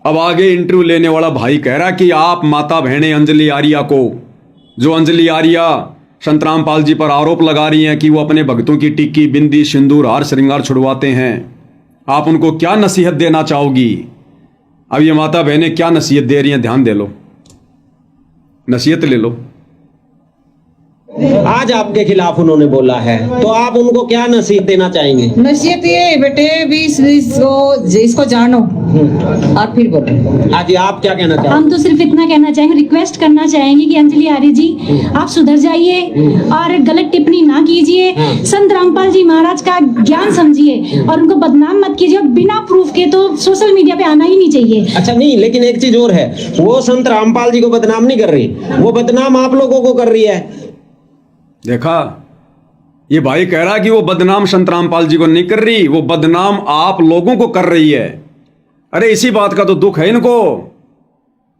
अब आगे इंटरव्यू लेने वाला भाई कह रहा कि आप माता बहने अंजलि आर्या को, जो अंजलि आर्या संतराम पाल जी पर आरोप लगा रही हैं कि वो अपने भक्तों की टिक्की बिंदी सिंदूर हार श्रृंगार छुड़वाते हैं, आप उनको क्या नसीहत देना चाहोगी? अब ये माता बहनें क्या नसीहत दे रही हैं, ध्यान दे लो, नसीहत ले लो। आज आपके खिलाफ उन्होंने बोला है, तो आप उनको क्या नसीहत देना चाहेंगे? नसीहत ये बेटे भी इसको जानो और फिर बोलो। आज आप क्या कहना चाहेंगे? हम तो सिर्फ इतना कहना चाहेंगे, रिक्वेस्ट करना चाहेंगे कि अंजलि आर्य जी आप सुधर जाइए और गलत टिप्पणी ना कीजिए, संत रामपाल जी महाराज का ज्ञान समझिए और उनको बदनाम मत कीजिए। और बिना प्रूफ के तो सोशल मीडिया पे आना ही नहीं चाहिए। अच्छा नहीं, लेकिन एक चीज और है, वो संत रामपाल जी को बदनाम नहीं कर रही, वो बदनाम आप लोगों को कर रही है। देखा, ये भाई कह रहा कि वो बदनाम संत रामपाल जी को नहीं कर रही, वो बदनाम आप लोगों को कर रही है। अरे इसी बात का तो दुख है इनको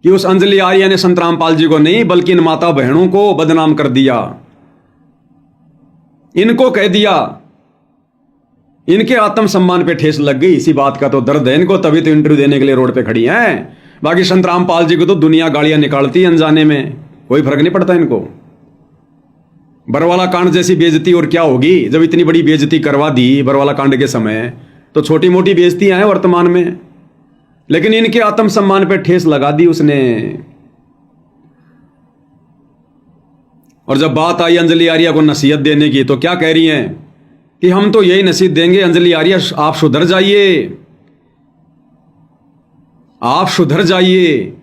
कि उस अंजलि आर्या ने संत रामपाल जी को नहीं बल्कि इन माता बहनों को बदनाम कर दिया, इनको कह दिया, इनके आत्मसम्मान पे ठेस लग गई। इसी बात का तो दर्द है इनको, तभी तो इंटरव्यू देने के लिए रोड पे खड़ी हैं। बाकी संत रामपाल जी को तो दुनिया गालियां निकालती है अनजाने में, कोई फर्क नहीं पड़ता इनको। बरवाला कांड जैसी बेइज्जती और क्या होगी, जब इतनी बड़ी बेइज्जती करवा दी बरवाला कांड के समय, तो छोटी मोटी बेइज्जतियां हैं वर्तमान में, लेकिन इनके आत्मसम्मान पे ठेस लगा दी उसने। और जब बात आई अंजलि आर्या को नसीहत देने की, तो क्या कह रही हैं कि हम तो यही नसीहत देंगे अंजलि आर्या आप सुधर जाइए, आप सुधर जाइए।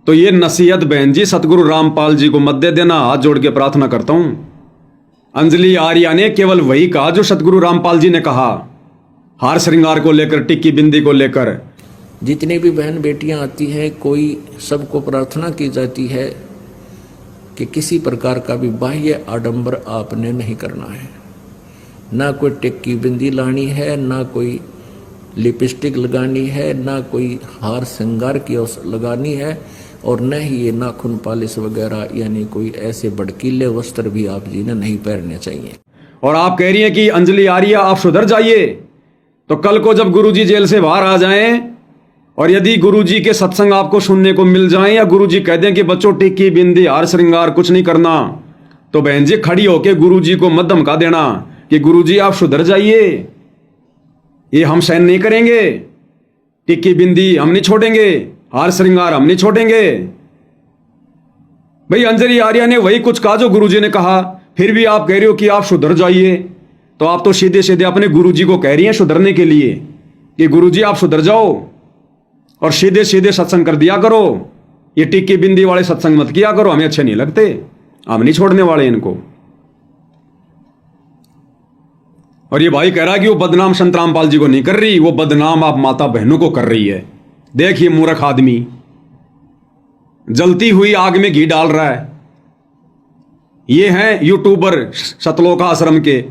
तो ये नसीहत बहन जी सतगुरु रामपाल जी को मत दे देना, हाथ जोड़ के प्रार्थना करता हूं। अंजलि आर्या ने केवल वही कहा जो सतगुरु रामपाल जी ने कहा, हार श्रृंगार को लेकर, टिक्की बिंदी को लेकर। जितनी भी बहन बेटियां आती हैं, कोई सबको प्रार्थना की जाती है कि किसी प्रकार का भी बाह्य आडंबर आपने नहीं करना है, ना कोई टिक्की बिंदी लानी है, ना कोई लिपस्टिक लगानी है, ना कोई हार श्रृंगार की लगानी है, और न ही ये नाखून पालिश वगैरह यानी कोई ऐसे भड़कीले वस्त्र भी आप जी ने नहीं पहनने चाहिए। और आप कह रही हैं कि अंजलि आर्या आप सुधर जाइए, तो कल को जब गुरुजी जेल से बाहर आ जाएं और यदि गुरुजी के सत्संग आपको सुनने को मिल जाएं या गुरुजी कह दें कि बच्चों टिक्की बिंदी हार श्रृंगार कुछ नहीं करना, तो बहन जी खड़ी होके गुरुजी को मत धमका देना कि गुरुजी आप सुधर जाइए, ये हम सहन नहीं करेंगे, टिक्की बिंदी हम नहीं छोड़ेंगे, हार श्रृंगार हम नहीं छोड़ेंगे। भाई अंजलि आर्या ने वही कुछ कहा जो गुरुजी ने कहा, फिर भी आप कह रहे हो कि आप सुधर जाइए। तो आप तो सीधे सीधे अपने गुरुजी को कह रही हैं सुधरने के लिए कि गुरुजी आप सुधर जाओ और सीधे सीधे सत्संग कर दिया करो, ये टिक्की बिंदी वाले सत्संग मत किया करो, हमें अच्छे नहीं लगते, हम नहीं छोड़ने वाले इनको। और ये भाई कह रहा है कि वो बदनाम संत रामपाल जी को नहीं कर रही, वो बदनाम आप माता बहनों को कर रही है। देखिए मूर्ख आदमी जलती हुई आग में घी डाल रहा है। ये हैं यूट्यूबर सतलोक आश्रम के,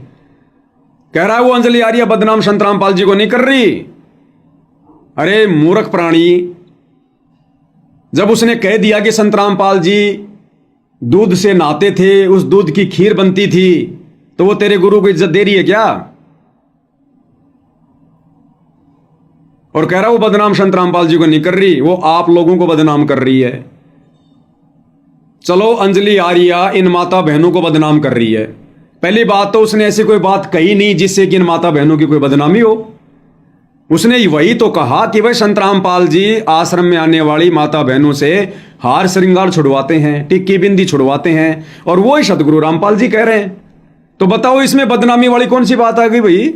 कह रहा है वो अंजलि आर्या बदनाम संत रामपाल जी को नहीं कर रही। अरे मूर्ख प्राणी, जब उसने कह दिया कि संत रामपाल जी दूध से नहाते थे, उस दूध की खीर बनती थी, तो वो तेरे गुरु को इज्जत दे रही है क्या? और कह रहा वो बदनाम संत रामपाल जी को नहीं कर रही, वो आप लोगों को बदनाम कर रही है। चलो अंजलि आर्या इन माता बहनों को बदनाम कर रही है, पहली बात तो उसने ऐसी कोई बात कही नहीं जिससे कि इन माता बहनों की कोई बदनामी हो। उसने वही तो कहा कि भाई संत रामपाल जी आश्रम में आने वाली माता बहनों से हार श्रृंगार छुड़वाते हैं, टिक्की बिंदी छुड़वाते हैं, और वो ही सतगुरु रामपाल जी कह रहे हैं। तो बताओ इसमें बदनामी वाली कौन सी बात आ गई भाई?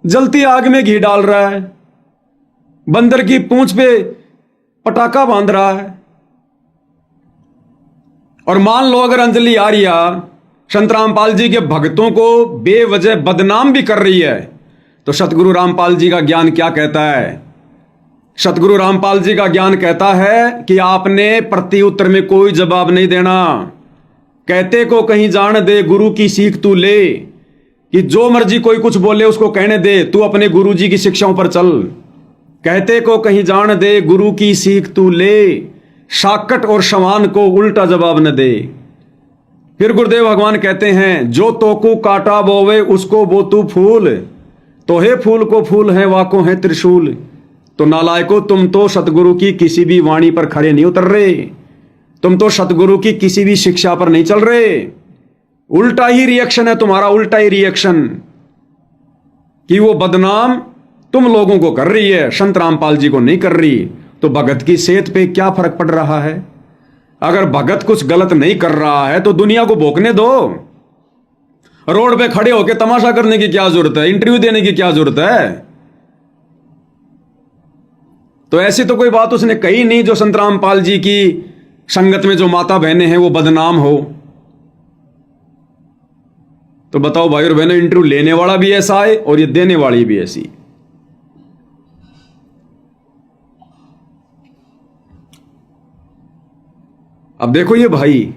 जलती आग में घी डाल रहा है, बंदर की पूंछ पे पटाखा बांध रहा है। और मान लो अगर अंजलि आर्या संत रामपाल जी के भक्तों को बेवजह बदनाम भी कर रही है, तो सतगुरु रामपाल जी का ज्ञान क्या कहता है? सतगुरु रामपाल जी का ज्ञान कहता है कि आपने प्रति उत्तर में कोई जवाब नहीं देना। कहते को कहीं जान दे, गुरु की सीख तू ले, कि जो मर्जी कोई कुछ बोले उसको कहने दे, तू अपने गुरु जी की शिक्षाओं पर चल। कहते को कहीं जान दे, गुरु की सीख तू ले, शाकट और शवान को उल्टा जवाब न दे। फिर गुरुदेव भगवान कहते हैं, जो तोकू काटा बोवे उसको बो तू फूल, तो हे फूल को फूल है वाको है त्रिशूल। तो नालायको, तुम तो सतगुरु की किसी भी वाणी पर खरे नहीं उतर रहे, तुम तो सतगुरु की किसी भी शिक्षा पर नहीं चल रहे। उल्टा ही रिएक्शन है तुम्हारा, उल्टा ही रिएक्शन कि वो बदनाम तुम लोगों को कर रही है, संत रामपाल जी को नहीं कर रही। तो भगत की सेहत पे क्या फर्क पड़ रहा है? अगर भगत कुछ गलत नहीं कर रहा है तो दुनिया को भोंकने दो। रोड पे खड़े होकर तमाशा करने की क्या जरूरत है? इंटरव्यू देने की क्या जरूरत है? तो ऐसी तो कोई बात उसने कही नहीं जो संत रामपाल जी की संगत में जो माता बहनें हैं वो बदनाम हो। तो बताओ भाई और बहनों, इंटरव्यू लेने वाला भी ऐसा है और ये देने वाली भी ऐसी। अब देखो ये भाई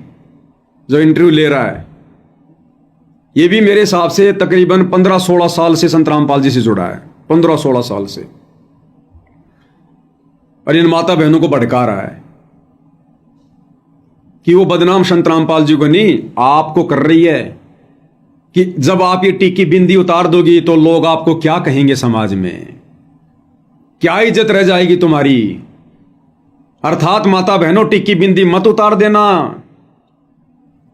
जो इंटरव्यू ले रहा है, ये भी मेरे हिसाब से तकरीबन 15-16 साल से संत रामपाल जी से जुड़ा है, 15-16 साल से, और इन माता बहनों को भड़का रहा है कि वो बदनाम संत रामपाल जी को नहीं, आपको कर रही है कि जब आप ये टिक्की बिंदी उतार दोगी तो लोग आपको क्या कहेंगे, समाज में क्या इज्जत रह जाएगी तुम्हारी। अर्थात माता बहनों, टिक्की बिंदी मत उतार देना।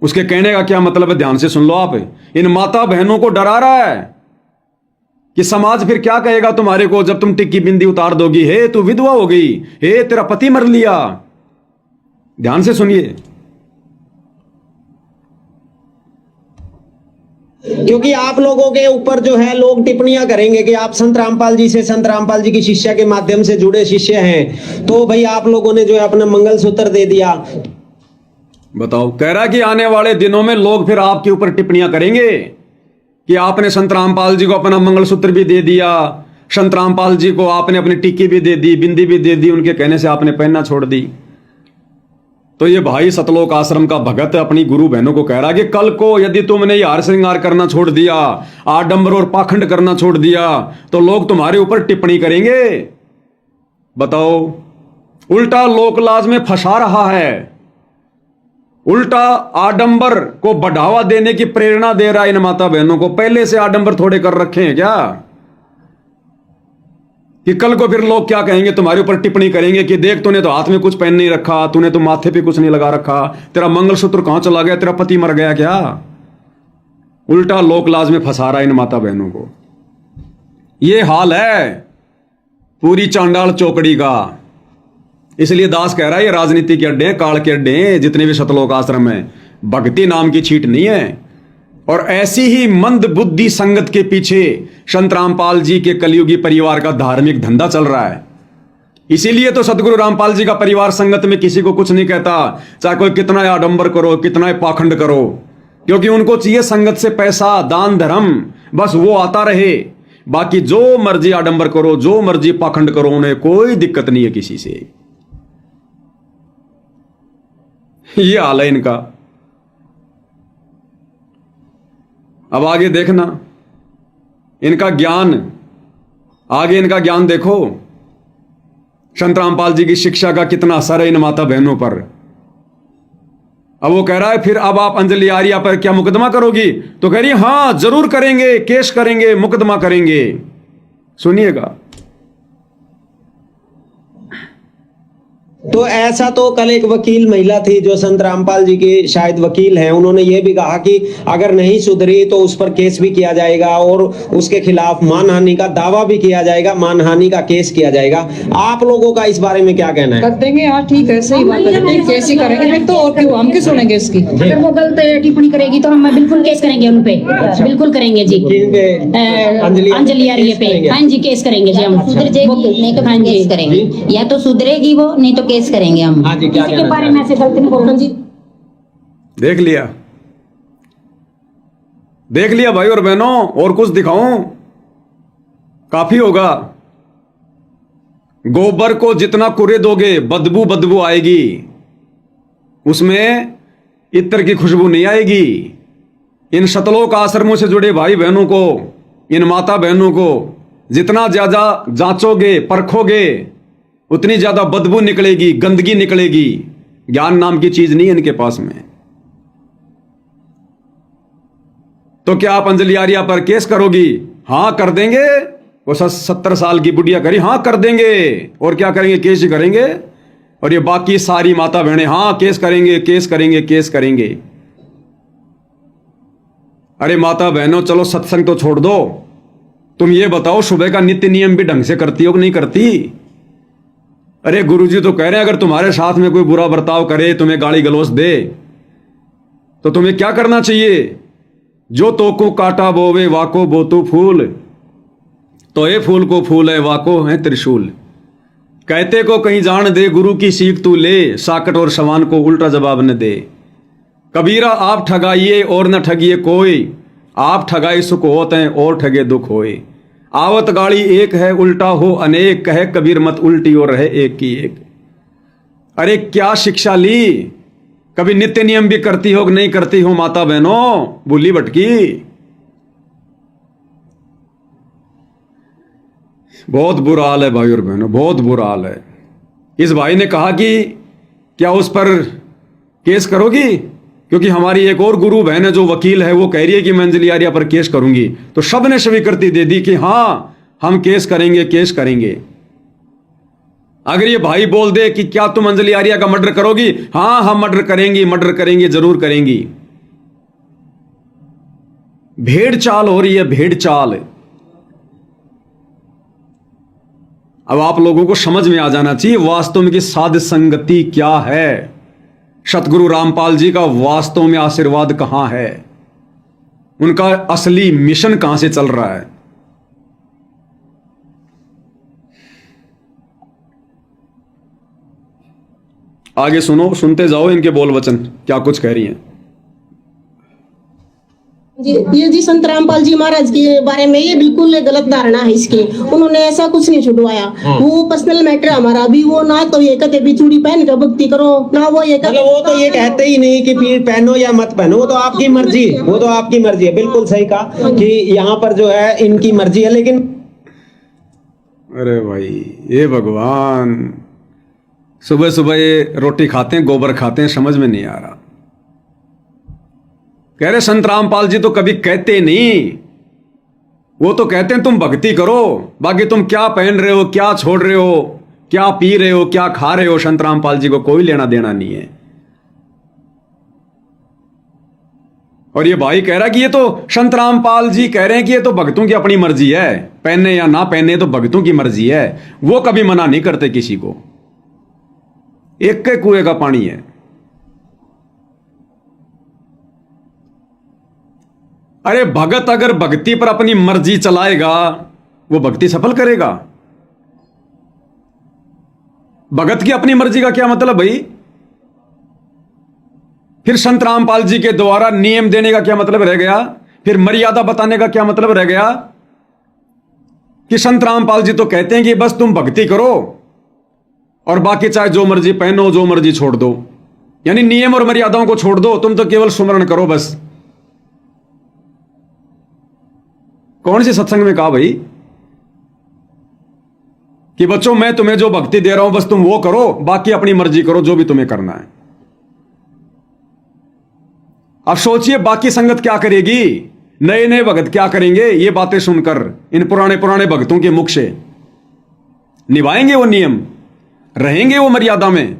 उसके कहने का क्या मतलब है, ध्यान से सुन लो आप। इन माता बहनों को डरा रहा है कि समाज फिर क्या कहेगा तुम्हारे को जब तुम टिक्की बिंदी उतार दोगी। हे तू विधवा हो गई, हे तेरा पति मर लिया। ध्यान से सुनिए। क्योंकि आप लोगों के ऊपर जो है लोग टिप्पणियां करेंगे कि आप संत रामपाल जी से, संत रामपाल जी की शिष्या के माध्यम से जुड़े शिष्य हैं, तो भाई आप लोगों ने जो है अपना मंगलसूत्र दे दिया। बताओ, कह रहा कि आने वाले दिनों में लोग फिर आपके ऊपर टिप्पणियां करेंगे कि आपने संत रामपाल जी को अपना मंगलसूत्र भी दे दिया, संत रामपाल जी को आपने अपनी टिक्की भी दे दी, बिंदी भी दे दी, उनके कहने से आपने पहनना छोड़ दी। तो ये भाई सतलोक आश्रम का भगत अपनी गुरु बहनों को कह रहा कि कल को यदि तुमने ये हार श्रृंगार करना छोड़ दिया, आडंबर और पाखंड करना छोड़ दिया, तो लोग तुम्हारे ऊपर टिप्पणी करेंगे। बताओ, उल्टा लोकलाज में फंसा रहा है, उल्टा आडंबर को बढ़ावा देने की प्रेरणा दे रहा है इन माता बहनों को। पहले से आडंबर थोड़े कर रखे हैं क्या कि कल को फिर लोग क्या कहेंगे, तुम्हारे ऊपर टिप्पणी करेंगे कि देख तूने तो हाथ में कुछ पहन नहीं रखा, तूने तो माथे पे कुछ नहीं लगा रखा, तेरा मंगलसूत्र कहां चला गया, तेरा पति मर गया क्या। उल्टा लोकलाज में फंसा रहा है इन माता बहनों को। ये हाल है पूरी चांडाल चौकड़ी का। इसलिए दास कह रहा है ये राजनीति के अड्डे, काल के अड्डे, जितने भी सतलोक आश्रम है, भक्ति नाम की छीट नहीं है। और ऐसी ही मंद बुद्धि संगत के पीछे संत रामपाल जी के कलयुगी परिवार का धार्मिक धंधा चल रहा है। इसीलिए तो सदगुरु रामपाल जी का परिवार संगत में किसी को कुछ नहीं कहता, चाहे कोई कितना आडंबर करो, कितना पाखंड करो, क्योंकि उनको चाहिए संगत से पैसा, दान धर्म, बस वो आता रहे। बाकी जो मर्जी आडंबर करो, जो मर्जी पाखंड करो, उन्हें कोई दिक्कत नहीं है किसी से। ये हाल है इनका। अब आगे देखना इनका ज्ञान, आगे इनका ज्ञान देखो, संत रामपाल जी की शिक्षा का कितना असर है इन माता बहनों पर। अब वो कह रहा है फिर अब आप अंजलि आर्या पर क्या मुकदमा करोगी, तो कह रही है हां जरूर करेंगे, केस करेंगे, मुकदमा करेंगे। सुनिएगा। तो ऐसा तो कल एक वकील महिला थी जो संत रामपाल जी की शायद वकील हैं, उन्होंने ये भी कहा कि अगर नहीं सुधरी तो उस पर केस भी किया जाएगा और उसके खिलाफ मानहानि का दावा भी किया जाएगा, मानहानि का केस किया जाएगा। आप लोगों का इस बारे में क्या कहना है? कर देंगे यार, ठीक है, सही बात है, कैसे करेंगे फिर तो, और क्यों, हम क्यों सुनेंगे इसकी। अगर वो गलत टिप्पणी करेगी तो हम बिल्कुल केस करेंगे उन पे, बिल्कुल करेंगे जी। अंजलि आर्य पे हाँ जी केस करेंगे जी हम। सुधर जाएगी नहीं तो हाँ जी केस करेंगे, या तो सुधरेगी वो नहीं तो केस करेंगे हम। हाँ जी, क्या किसी के बारे में ऐसे गलत नहीं बोलना जी। देख लिया, देख लिया भाई और बहनों, और कुछ दिखाऊं काफी होगा। गोबर को जितना कुरे दोगे बदबू बदबू आएगी, उसमें इत्र की खुशबू नहीं आएगी। इन सतलोक आश्रमों से जुड़े भाई बहनों को, इन माता बहनों को जितना ज्यादा जांचोगे, परखोगे, उतनी ज्यादा बदबू निकलेगी, गंदगी निकलेगी। ज्ञान नाम की चीज नहीं है इनके पास में। तो क्या आप अंजलि आर्या पर केस करोगी? हां कर देंगे, वो 70 साल की बुढ़िया करी हाँ कर देंगे, और क्या करेंगे, केस ही करेंगे। और ये बाकी सारी माता बहनें हाँ केस करेंगे, केस करेंगे, केस करेंगे। अरे माता बहनों चलो सत्संग तो छोड़ दो, तुम ये बताओ सुबह का नित्य नियम भी ढंग से करती हो कि नहीं करती? अरे गुरुजी तो कह रहे हैं अगर तुम्हारे साथ में कोई बुरा बर्ताव करे, तुम्हें गाली गलौज दे, तो तुम्हें क्या करना चाहिए? जो तो को काटा बोवे वाको बोतु फूल, तो ये फूल को फूल है वाको है त्रिशूल। कहते को कहीं जान दे, गुरु की सीख तू ले, साकट और सवान को उल्टा जवाब न दे। कबीरा आप ठगाइए और न ठगिए कोई, आप ठगाई सुख होते हैं और ठगे दुख होए। आवत गाड़ी एक है उल्टा हो अनेक, कहे कबीर मत उल्टी और रहे एक की एक। अरे क्या शिक्षा ली? कभी नित्य नियम भी करती हो कि नहीं करती हो माता बहनों? भूली भटकी। बहुत बुरा हाल है भाई और बहनों, बहुत बुरा हाल है। इस भाई ने कहा कि क्या उस पर केस करोगी? क्योंकि हमारी एक और गुरु बहन है जो वकील है, वो कह रही है कि मैं अंजलि आर्या पर केस करूंगी। तो सब ने स्वीकृति दे दी कि हाँ हम केस करेंगे, केस करेंगे। अगर ये भाई बोल दे कि क्या तुम अंजलि आर्या का मर्डर करोगी? हाँ हम मर्डर करेंगी, मर्डर करेंगे, जरूर करेंगी। भेड़ चाल हो रही है, भेड़ चाल। अब आप लोगों को समझ में आ जाना चाहिए वास्तव में कि साध संगति क्या है। सतगुरु रामपाल जी का वास्तव में आशीर्वाद कहां है, उनका असली मिशन कहां से चल रहा है। आगे सुनो, सुनते जाओ इनके बोल वचन क्या कुछ कह रही हैं। ये जी संत रामपाल जी महाराज के बारे में ये बिल्कुल गलत धारणा है इसकी। उन्होंने ऐसा कुछ नहीं छुड़वाया। वो पर्सनल मैटर हमारा भी, वो ना तो ये कहते भी चूड़ी पहन कर भक्ति करो, ना वो ये कहते, वो तो ये कहते ही नहीं कि पहनो या मत पहनो, वो तो आपकी मर्जी, वो तो आपकी मर्जी है। बिल्कुल सही कहा कि यहाँ पर जो है इनकी मर्जी है। लेकिन अरे भाई ये भगवान, सुबह सुबह ये रोटी खाते हैं, गोबर खाते हैं, समझ में नहीं आ रहा। कह रहे संत रामपाल जी तो कभी कहते नहीं, वो तो कहते हैं तुम भक्ति करो, बाकी तुम क्या पहन रहे हो, क्या छोड़ रहे हो, क्या पी रहे हो, क्या खा रहे हो, संत रामपाल जी को कोई लेना देना नहीं है। और ये भाई कह रहा है कि ये तो संत रामपाल जी कह रहे हैं कि ये तो भक्तों की अपनी मर्जी है, पहनने या ना पहनने तो भक्तों की मर्जी है, वो कभी मना नहीं करते किसी को। एक के कुएं का पानी है। अरे भगत अगर भक्ति पर अपनी मर्जी चलाएगा वो भक्ति सफल करेगा? भगत की अपनी मर्जी का क्या मतलब भाई? फिर संत रामपाल जी के द्वारा नियम देने का क्या मतलब रह गया? फिर मर्यादा बताने का क्या मतलब रह गया? कि संत रामपाल जी तो कहते हैं कि बस तुम भक्ति करो और बाकी चाहे जो मर्जी पहनो, जो मर्जी छोड़ दो, यानी नियम और मर्यादाओं को छोड़ दो, तुम तो केवल सुमरण करो बस। कौन सी सत्संग में कहा भाई कि बच्चों मैं तुम्हें जो भक्ति दे रहा हूं बस तुम वो करो, बाकी अपनी मर्जी करो जो भी तुम्हें करना है। अब सोचिए बाकी संगत क्या करेगी, नए नए भगत क्या करेंगे ये बातें सुनकर इन पुराने पुराने भक्तों के मुख से? निभाएंगे वो नियम, रहेंगे वो मर्यादा में?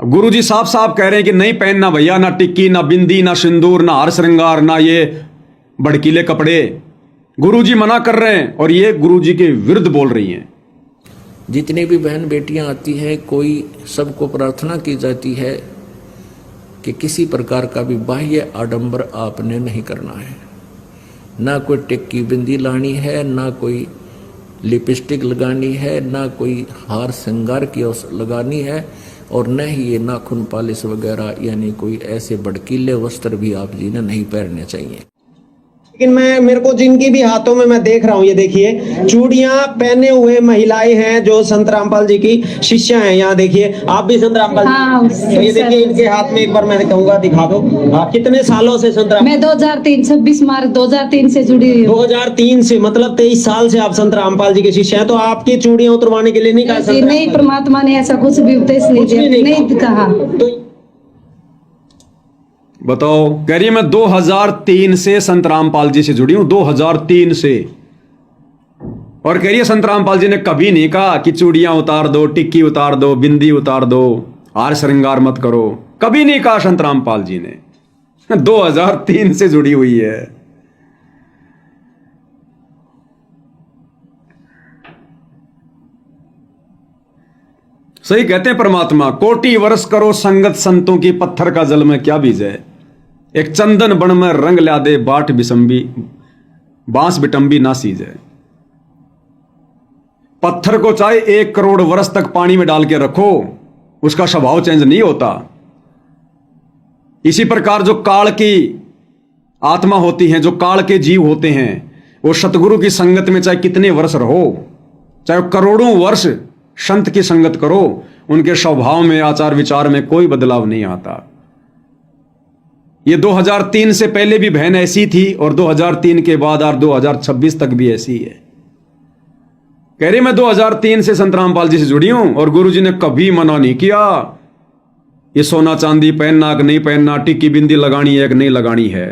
गुरु जी साफ साफ कह रहे हैं कि नहीं पहनना भैया, ना टिक्की, ना बिंदी, ना सिंदूर, ना हार श्रृंगार, ना ये भड़कीले कपड़े। गुरु जी मना कर रहे हैं और ये गुरु जी के विरुद्ध बोल रही हैं। जितनी भी बहन बेटियां आती हैं, कोई सबको प्रार्थना की जाती है कि किसी प्रकार का भी बाह्य आडंबर आपने नहीं करना है। ना कोई टिक्की बिंदी लानी है, ना कोई लिपस्टिक लगानी है, ना कोई हार श्रृंगार की लगानी है, और न ही ये नाखून पालिश वगैरह यानी कोई ऐसे भड़कीले वस्त्र भी आप जी ने नहीं पहनने चाहिए। लेकिन मेरे को जिनकी भी हाथों में मैं देख रहा हूँ, ये देखिए चूड़ियां पहने हुए महिलाएं हैं जो संत रामपाल जी की शिष्या हैं। यहाँ देखिए आप भी संत रामपाल हाँ, जी, तो ये देखिए इनके हाथ में एक बार मैं कहूंगा दिखा दो। कितने सालों से संत राम? मैं 2003 26 मार्च 2003 से जुड़ी हुई हूँ। 2003 से, मतलब 23 साल से आप संत रामपाल जी के शिष्य हैं। तो आपकी चूड़ियां उतरवाने के लिए नहीं कहा? नहीं, परमात्मा ने ऐसा कुछ भी उपदेश नहीं दिया, नहीं कहा। तो बताओ, कह रही है मैं 2003 से संत रामपाल जी से जुड़ी हूं, 2003 से। और कह रही है संत रामपाल जी ने कभी नहीं कहा कि चूड़ियां उतार दो, टिक्की उतार दो, बिंदी उतार दो, हार श्रृंगार मत करो। कभी नहीं कहा संत रामपाल जी ने। 2003 से जुड़ी हुई है। सही कहते हैं परमात्मा, कोटि वर्ष करो संगत संतों की, पत्थर का जल में क्या बीज है। एक चंदन बन में रंग ला दे, बाट बिसंबी बांस बिटंबी ना सीज है। पत्थर को चाहे 1 करोड़ वर्ष तक पानी में डाल के रखो, उसका स्वभाव चेंज नहीं होता। इसी प्रकार जो काल की आत्मा होती है, जो काल के जीव होते हैं, वो सतगुरु की संगत में चाहे कितने वर्ष रहो, चाहे करोड़ों वर्ष संत की संगत करो, उनके स्वभाव में, आचार विचार में कोई बदलाव नहीं आता। ये 2003 से पहले भी बहन ऐसी थी और 2003 के बाद और 2026 तक भी ऐसी है। कह रही मैं 2003 से संत रामपाल जी से जुड़ी हूं और गुरुजी ने कभी मना नहीं किया ये सोना चांदी पहनना कि नहीं पहनना, टिक्की बिंदी लगानी है कि नहीं लगानी है।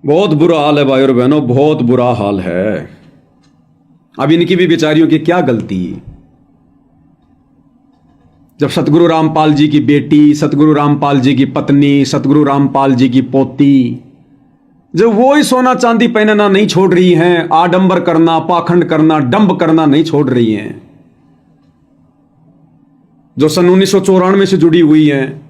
बहुत बुरा हाल है भाई और बहनों, बहुत बुरा हाल है। अब इनकी भी बेचारियों की क्या गलती। जब सतगुरु रामपाल जी की बेटी, सतगुरु रामपाल जी की पत्नी, सतगुरु रामपाल जी की पोती, जब वो ही सोना चांदी पहनना नहीं छोड़ रही हैं, आडंबर करना, पाखंड करना, डंब करना नहीं छोड़ रही हैं, जो सन 1994 से जुड़ी हुई हैं,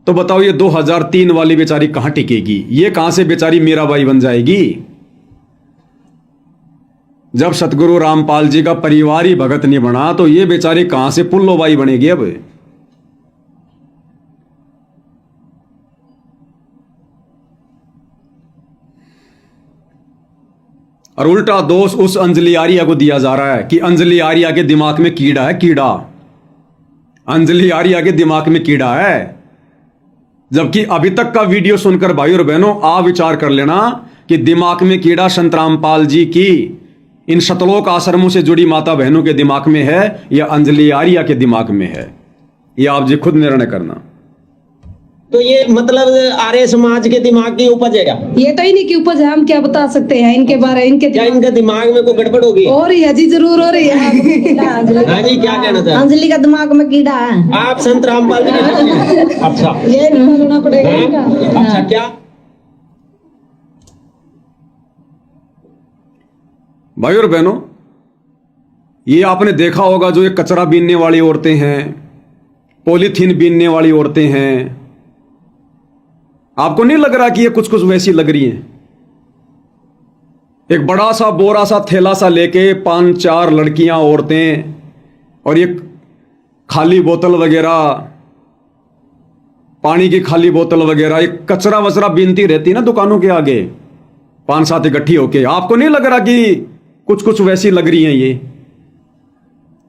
तो बताओ ये 2003 वाली बेचारी कहां टिकेगी। ये कहां से बेचारी मीराबाई बन जाएगी। जब सतगुरु रामपाल जी का परिवार ही भगत नहीं बना तो ये बेचारी कहां से पुल्लोबाई बनेगी। अब और उल्टा दोष उस अंजलि आर्या को दिया जा रहा है कि अंजलि आर्या के दिमाग में कीड़ा है, कीड़ा। अंजलि आर्या के दिमाग में कीड़ा है। जबकि अभी तक का वीडियो सुनकर भाई और बहनों आप विचार कर लेना कि दिमाग में कीड़ा संत रामपाल जी की इन शतलोक आश्रमों से जुड़ी माता बहनों के दिमाग में है या अंजलि आर्या के दिमाग में है, यह आप जी खुद निर्णय करना। तो ये मतलब आर्य समाज के दिमाग की उपज है क्या? ये तो इन्हीं की उपज है, हम क्या बता सकते हैं इनके बारे, इनके क्या इनके दिमाग में कोई गड़बड़ होगी? हो रही है जी, जरूर हो रही है। हाँ जी, क्या कहना चाहते अंजलि का दिमाग में कीड़ा है। आप संत रामपाल जी के? अच्छा, ये ढूंढना पड़ेगा इनका। अच्छा, क्या भाई और बहनों, ये आपने देखा होगा जो ये कचरा बीनने वाली औरतें हैं, पॉलीथीन बीनने वाली औरतें हैं, आपको नहीं लग रहा कि ये कुछ कुछ वैसी लग रही हैं। एक बड़ा सा बोरा सा थैला सा लेके 5-4 लड़कियां, औरतें, और ये खाली बोतल वगैरह, पानी की खाली बोतल वगैरह, एक कचरा वचरा बीनती रहती ना दुकानों के आगे 5-7 इकट्ठी होके। आपको नहीं लग रहा कि कुछ कुछ वैसी लग रही हैं ये?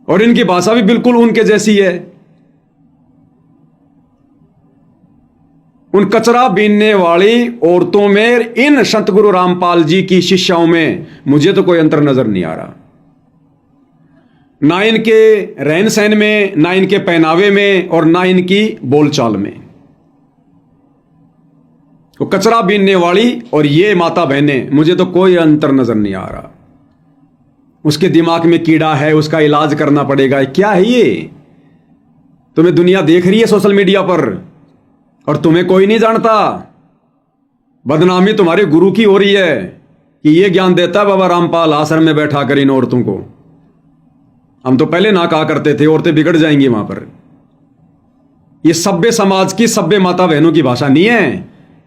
और इनकी भाषा भी बिल्कुल उनके जैसी है। उन कचरा बीनने वाली औरतों में इन सतगुरु रामपाल जी की शिष्याओं में मुझे तो कोई अंतर नजर नहीं आ रहा, ना इनके रहन सहन में, ना इनके पहनावे में, और ना इनकी बोलचाल में। वो कचरा बीनने वाली और ये माता बहनें, मुझे तो कोई अंतर नजर नहीं आ रहा। उसके दिमाग में कीड़ा है, उसका इलाज करना पड़ेगा। क्या है ये? तुम्हें दुनिया देख रही है सोशल मीडिया पर और तुम्हें कोई नहीं जानता। बदनामी तुम्हारे गुरु की हो रही है कि ये ज्ञान देता है बाबा रामपाल आश्रम में बैठा कर इन औरतों को। हम तो पहले ना कहा करते थे औरतें बिगड़ जाएंगी वहां पर। ये सभ्य समाज की, सभ्य माता बहनों की भाषा नहीं है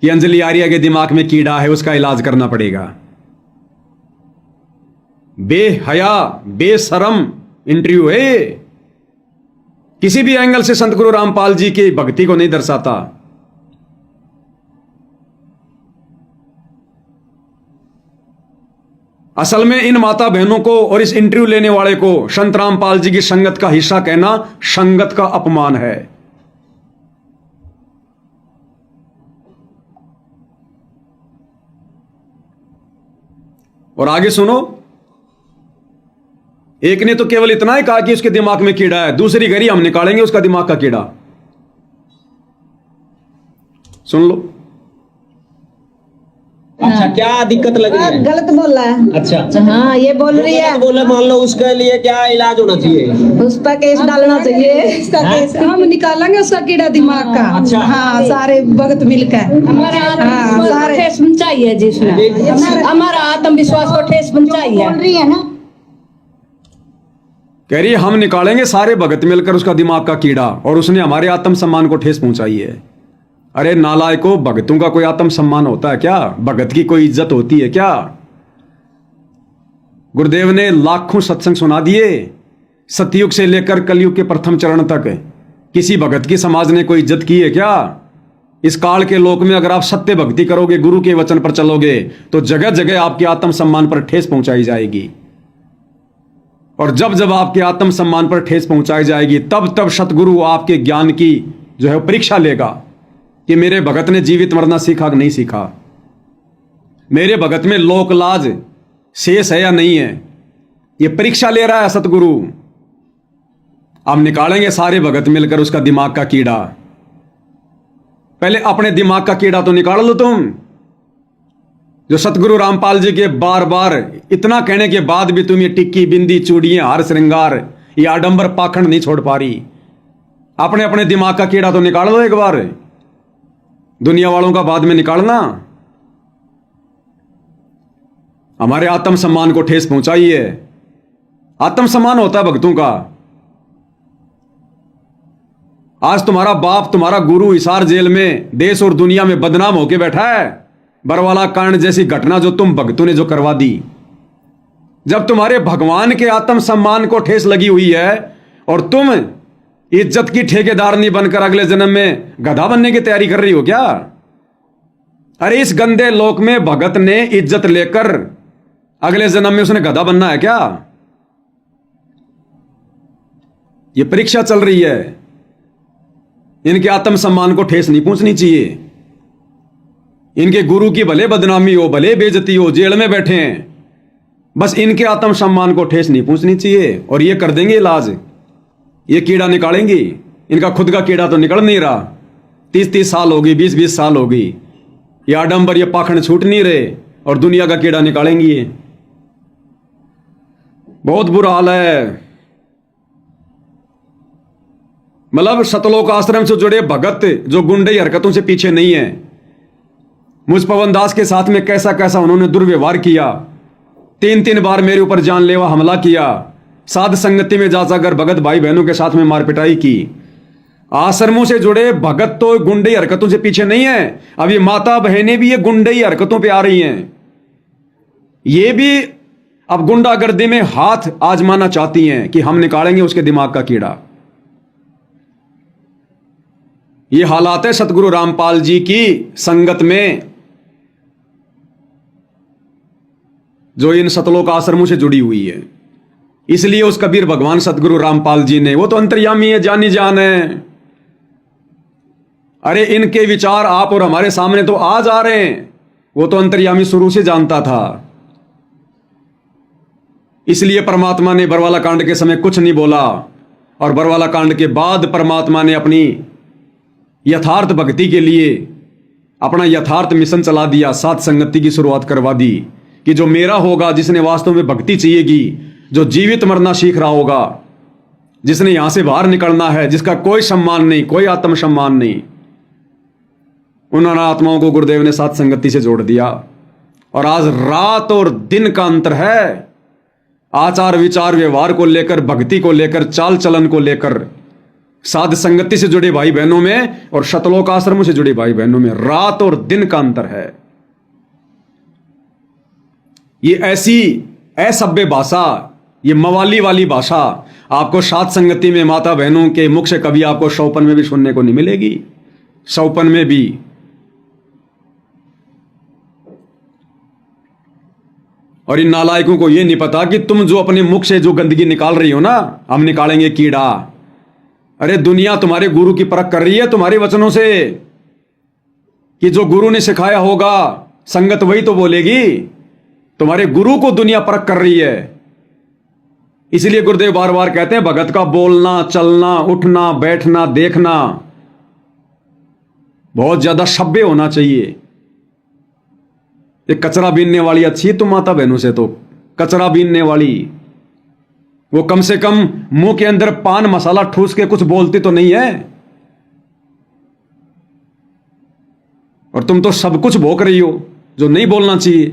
कि अंजलि आर्या के दिमाग में कीड़ा है, उसका इलाज करना पड़ेगा। बेहया, बेशरम इंटरव्यू है ये। किसी भी एंगल से संत गुरु रामपाल जी की भक्ति को नहीं दर्शाता। असल में इन माता बहनों को और इस इंटरव्यू लेने वाले को संत रामपाल जी की संगत का हिस्सा कहना संगत का अपमान है। और आगे सुनो, एक ने तो केवल इतना ही कहा कि उसके दिमाग में कीड़ा है, दूसरी कह रही हम निकालेंगे उसका दिमाग का कीड़ा। सुन लो। अच्छा, क्या दिक्कत लग रही है? गलत बोला है। अच्छा, हाँ, ये बोल रही है बोले, मान लो उसके लिए क्या इलाज होना चाहिए? उस पर केस डालना चाहिए। इसका केस हम निकालेंगे उसका कीड़ा दिमाग का। अच्छा। हाँ, सारे भगत मिलकर हाँ, सारे ठेस पहुंचाई है जिसने हमारा आत्मविश्वास को ठेस पहुंचाई है। बोल रही है ना। कह रही है हम निकालेंगे सारे भगत मिलकर उसका दिमाग का कीड़ा, और उसने हमारे आत्म सम्मान को ठेस पहुंचाई है। अरे नालायको, भगतों का कोई आत्म सम्मान होता है क्या? भगत की कोई इज्जत होती है क्या? गुरुदेव ने लाखों सत्संग सुना दिए, सतयुग से लेकर कलयुग के प्रथम चरण तक। किसी भगत की समाज ने कोई इज्जत की है क्या? इस काल के लोक में अगर आप सत्य भक्ति करोगे, गुरु के वचन पर चलोगे, तो जगह जगह आपके आत्म सम्मान पर ठेस पहुंचाई जाएगी। और जब जब आपके आत्म सम्मान पर ठेस पहुंचाई जाएगी, तब तब सतगुरु आपके ज्ञान की जो है परीक्षा लेगा कि मेरे भगत ने जीवित मरना सीखा कि नहीं सीखा, मेरे भगत में लोक लाज शेष है या नहीं है। ये परीक्षा ले रहा है सतगुरु। अब निकालेंगे सारे भगत मिलकर उसका दिमाग का कीड़ा। पहले अपने दिमाग का कीड़ा तो निकाल लो तुम, जो सतगुरु रामपाल जी के बार बार इतना कहने के बाद भी तुम ये टिक्की बिंदी चूड़ियां हार श्रृंगार ये आडंबर पाखंड नहीं छोड़ पा रही। अपने अपने दिमाग का कीड़ा तो निकाल लो एक बार, दुनिया वालों का बाद में निकालना। हमारे आत्म सम्मान को ठेस पहुंचाई है। आत्म सम्मान होता है भक्तों का। आज तुम्हारा बाप, तुम्हारा गुरु हिसार जेल में देश और दुनिया में बदनाम होके बैठा है। बरवाला कांड जैसी घटना जो तुम भक्तों ने जो करवा दी, जब तुम्हारे भगवान के आत्म सम्मान को ठेस लगी हुई है और तुम इज्जत की ठेकेदार नहीं बनकर अगले जन्म में गधा बनने की तैयारी कर रही हो क्या? अरे इस गंदे लोक में भगत ने इज्जत लेकर अगले जन्म में उसने गधा बनना है क्या? यह परीक्षा चल रही है। इनके आत्म सम्मान को ठेस नहीं पहुंचनी चाहिए। इनके गुरु की भले बदनामी हो, भले बेइज्जती हो, जेल में बैठे हैं, बस इनके आत्म सम्मान को ठेस नहीं पहुंचनी चाहिए। और ये कर देंगे इलाज, ये कीड़ा निकालेंगे। इनका खुद का कीड़ा तो निकल नहीं रहा। 30-30 साल होगी, 20-20 साल होगी, ये आडंबर ये पाखंड छूट नहीं रहे, और दुनिया का कीड़ा निकालेंगे ये। बहुत बुरा हाल है। मतलब सतलोक आश्रम से जुड़े भगत जो गुंडे हरकतों से पीछे नहीं है। मुझ पवन दास के साथ में कैसा कैसा उन्होंने दुर्व्यवहार किया। 3-3 बार मेरे ऊपर जानलेवा हमला किया। साध संगति में जा जाकर भगत भाई बहनों के साथ में मारपिटाई की। आश्रमों से जुड़े भगत तो गुंडे हरकतों से पीछे नहीं है। अब ये माता बहनें भी ये गुंडे हरकतों पे आ रही हैं। ये भी अब गुंडागर्दी में हाथ आजमाना चाहती हैं कि हम निकालेंगे उसके दिमाग का कीड़ा। ये हालात है सतगुरु रामपाल जी की संगत में, जो इन सतलोक आश्रमों से जुड़ी हुई है। इसलिए उस कबीर भगवान सतगुरु रामपाल जी ने, वो तो अंतर्यामी है, जानी जान है। अरे इनके विचार आप और हमारे सामने तो आज आ रहे हैं। वो तो अंतर्यामी शुरू से जानता था। इसलिए परमात्मा ने बरवाला कांड के समय कुछ नहीं बोला, और बरवाला कांड के बाद परमात्मा ने अपनी यथार्थ भक्ति के लिए अपना यथार्थ मिशन चला दिया। साथ संगति की शुरुआत करवा दी कि जो मेरा होगा, जिसने वास्तव में भक्ति चाहिएगी, जो जीवित मरना सीख रहा होगा, जिसने यहां से बाहर निकलना है, जिसका कोई सम्मान नहीं, कोई आत्म सम्मान नहीं, उन आत्माओं को गुरुदेव ने साथ संगति से जोड़ दिया। और आज रात और दिन का अंतर है। आचार विचार व्यवहार को लेकर, भक्ति को लेकर, चाल चलन को लेकर, साध संगति से जुड़े भाई बहनों में और शतलोक आश्रमों से जुड़े भाई बहनों में रात और दिन का अंतर है। ये ऐसी असभ्य भाषा, ये मवाली वाली भाषा आपको साध संगति में माता बहनों के मुख से कभी आपको शौपन में भी सुनने को नहीं मिलेगी। शौपन में भी। और इन नालायकों को यह नहीं पता कि तुम जो अपने मुख से जो गंदगी निकाल रही हो ना, हम निकालेंगे कीड़ा। अरे दुनिया तुम्हारे गुरु की परख कर रही है तुम्हारे वचनों से, कि जो गुरु ने सिखाया होगा संगत वही तो बोलेगी। तुम्हारे गुरु को दुनिया परख कर रही है। इसलिए गुरुदेव बार बार कहते हैं भगत का बोलना, चलना, उठना, बैठना, देखना बहुत ज्यादा सभ्य होना चाहिए। ये कचरा बीनने वाली अच्छी है तुम माता बहनों से, तो कचरा बीनने वाली वो कम से कम मुंह के अंदर पान मसाला ठूस के कुछ बोलती तो नहीं है, और तुम तो सब कुछ भोंक रही हो जो नहीं बोलना चाहिए।